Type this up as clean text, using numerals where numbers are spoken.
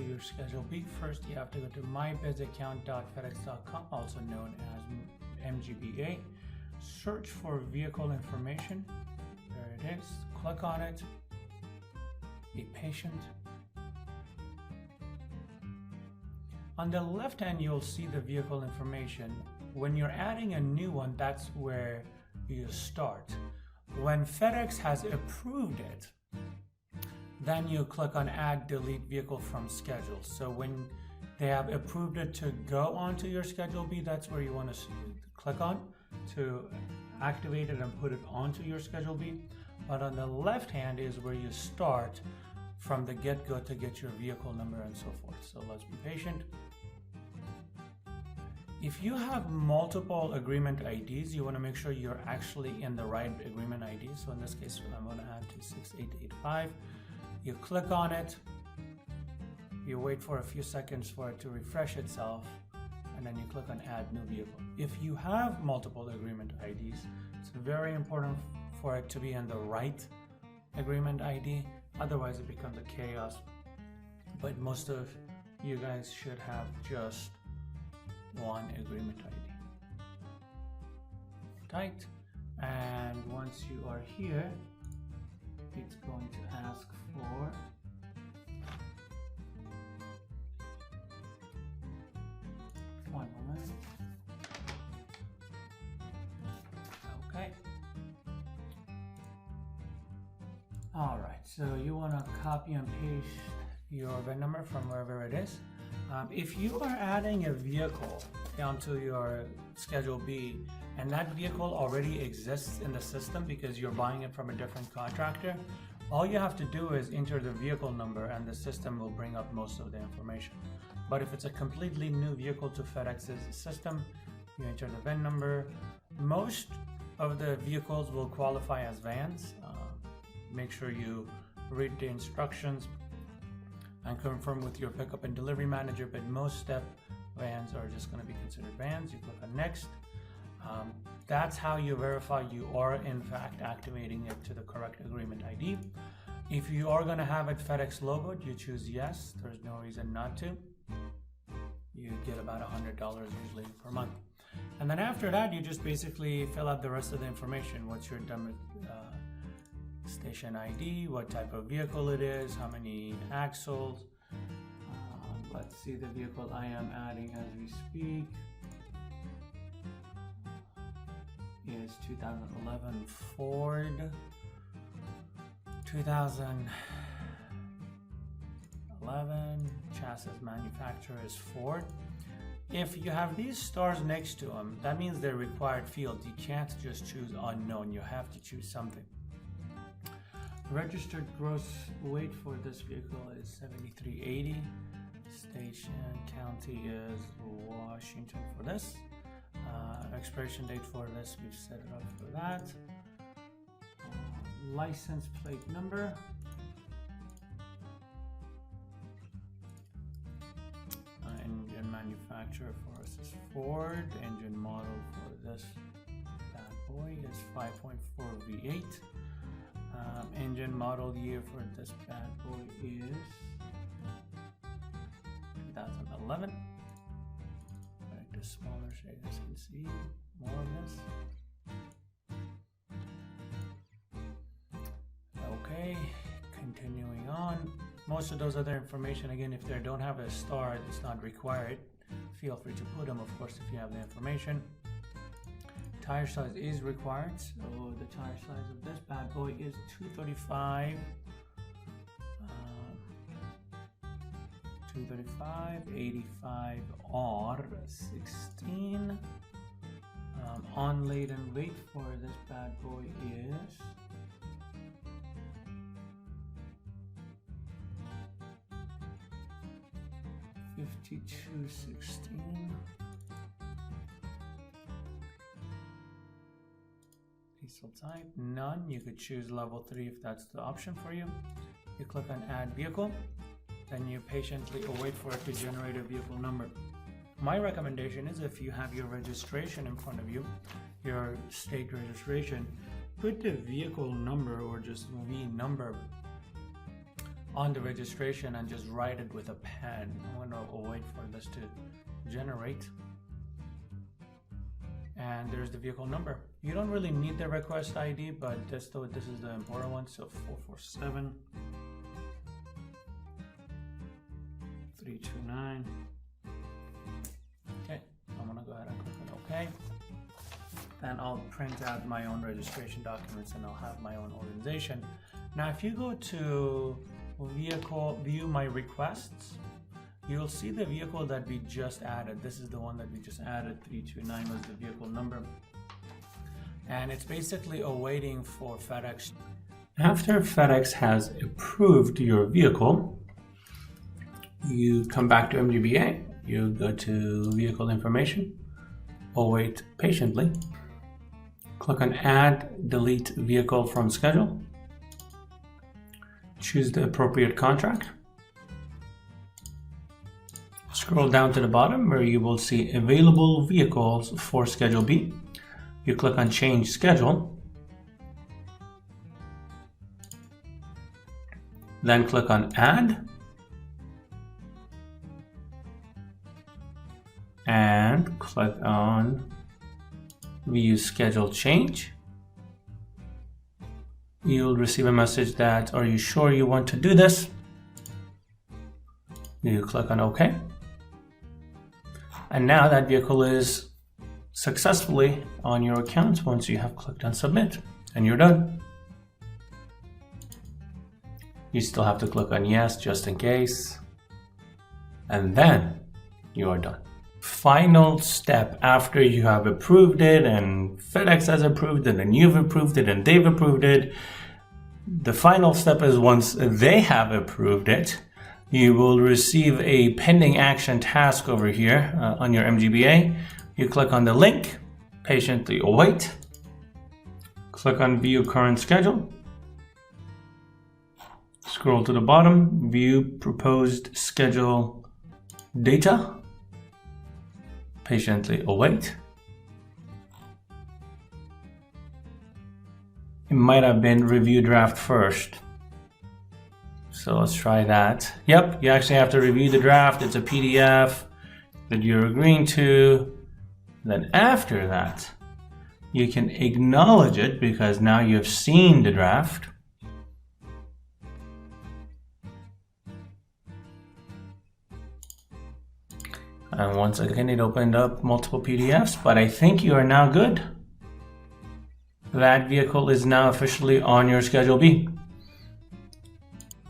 onto your Schedule B, first you have to go to mybizaccount.fedex.com, also known as MGBA. Search for vehicle information. There it is. Click on it. Be patient. On the left hand, you'll see the vehicle information. When you're adding a new one, that's where you start. When FedEx has approved it, then you click on Add Delete Vehicle from Schedule. So when they have approved it to go onto your Schedule B, that's where you want to click on to activate it and put it onto your Schedule B. But on the left hand is where you start from the get-go to get your vehicle number and so forth. So let's be patient. If you have multiple agreement IDs, you want to make sure you're actually in the right agreement ID. So in this case, I'm going to add 26885. You click on it, you wait for a few seconds for it to refresh itself, and then you click on Add New Vehicle. If you have multiple agreement IDs, it's very important for it to be in the right agreement ID, otherwise it becomes a chaos. But most of you guys should have just one agreement ID. Tight, and once you are here, it's going to ask for one moment. Okay. All right, so you want to copy and paste your VIN number from wherever it is. If you are adding a vehicle onto your Schedule B and that vehicle already exists in the system because you're buying it from a different contractor, all you have to do is enter the vehicle number and the system will bring up most of the information. But if it's a completely new vehicle to FedEx's system, you enter the VIN number. Most of the vehicles will qualify as vans. Make sure you read the instructions and confirm with your pickup and delivery manager, but most step vans are just going to be considered vans. You click on next. That's how you verify you are in fact activating it to the correct agreement ID. If you are going to have it FedEx logoed, you choose yes. There's no reason not to. You get about $100 usually per month. And then after that, you just basically fill out the rest of the information. What's your station ID, what type of vehicle it is, how many axles. Let's see the vehicle I am adding as we speak. Is 2011 Ford. 2011 chassis manufacturer is Ford. If you have these stars next to them, that means they're required fields. You can't just choose unknown. You have to choose something. Registered gross weight for this vehicle is 7380. Station county is Washington for this. Expiration date for this, we've set it up for that. License plate number. Engine manufacturer for us is Ford. Engine model for this bad boy is 5.4 V8. Engine model year for this bad boy is 2011. Back to smaller so you guys can see more of this. Okay, continuing on. Most of those other information, again, if they don't have a star, it's not required. Feel free to put them, of course, if you have the information. Tire size is required, so the tire size of this bad boy is 235. 235 85 R16. Unladen weight for this bad boy is 5216. Diesel type, none. You could choose level 3 if that's the option for you. You click on add vehicle, then you patiently await for it to generate a vehicle number. My recommendation is if you have your registration in front of you, your state registration, put the vehicle number or just V number on the registration and just write it with a pen. I'm gonna wait for this to generate. And there's the vehicle number. You don't really need the request ID, but this is the important one. So 447 329. Okay, I'm gonna go ahead and click on OK. Then I'll print out my own registration documents and I'll have my own organization. Now, if you go to vehicle, view my requests, you'll see the vehicle that we just added. This is the one that we just added. 329 was the vehicle number. And it's basically awaiting for FedEx. After FedEx has approved your vehicle, you come back to MGBA, you go to vehicle information, await patiently, click on add, delete vehicle from schedule, choose the appropriate contract, scroll down to the bottom where you will see available vehicles for Schedule B. You click on change schedule, then click on add, and click on view schedule change. You'll receive a message that, are you sure you want to do this? You click on OK. And now that vehicle is successfully on your account once you have clicked on submit, and you're done. You still have to click on yes just in case, and then you are done. Final step after you have approved it and FedEx has approved it and you've approved it and they've approved it. The final step is once they have approved it, you will receive a pending action task over here on your MGBA. You click on the link, patiently await, click on view current schedule, scroll to the bottom, view proposed schedule data, patiently await. It might have been review draft first. So let's try that. Yep, you actually have to review the draft. It's a PDF that you're agreeing to. Then after that, you can acknowledge it because now you've seen the draft. And once again, it opened up multiple PDFs, but I think you are now good. That vehicle is now officially on your Schedule B.